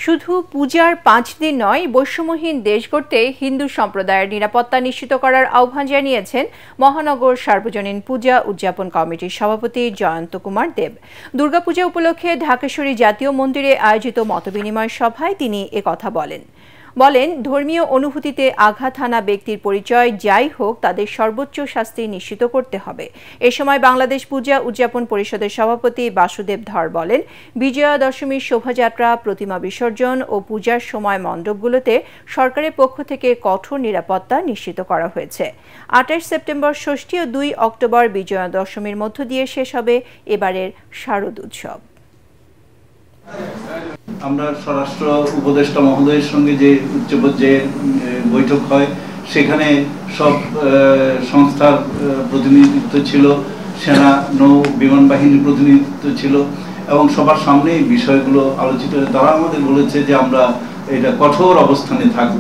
শুধু পূজার 5 দিন নয়, বৈষম্যহীন দেশ গড়তে হিন্দু সম্প্রদায়ের নিরাপত্তা নিশ্চিত করার আহ্বান জানিয়েছেন মহানগর সার্বজনীন পূজা উদযাপন কমিটির সভাপতি জয়ন্ত কুমার দেব। দুর্গাপূজা উপলক্ষে ঢাকেশ্বরী জাতীয় মন্দিরে আয়োজিত মতবিনিময় সভায় তিনি একথা বলেন। ধর্মীয় অনুভূতিতে আঘাত হানা ব্যক্তির পরিচয় যাই হোক, তাদের সর্বোচ্চ শাস্তি নিশ্চিত করতে হবে। এ সময় বাংলাদেশ পূজা উদযাপন পরিষদের সভাপতি বাসুদেব ধর বলেন, বিজয়া দশমীর শোভাযাত্রা, প্রতিমা বিসর্জন ও পূজার সময় মণ্ডপগুলোতে সরকারের পক্ষ থেকে কঠোর নিরাপত্তা নিশ্চিত করা হয়েছে। 28 সেপ্টেম্বর ষষ্ঠী ও 2 অক্টোবর বিজয়া দশমীর মধ্য দিয়ে শেষ হবে এবারের শারদ উৎসব। আমরা স্বরাষ্ট্র উপদেষ্টা মহোদয়ের সঙ্গে যে উচ্চ পর্যায়ে বৈঠক হয়, সেখানে সব সংস্থার প্রতিনিধিত্ব ছিল, সেনা নৌ বিমান বাহিনীর প্রতিনিধিত্ব ছিল এবং সবার সামনে এই বিষয়গুলো আলোচিত হয়ে তারা আমাদের বলেছে যে আমরা এটা কঠোর অবস্থানে থাকব।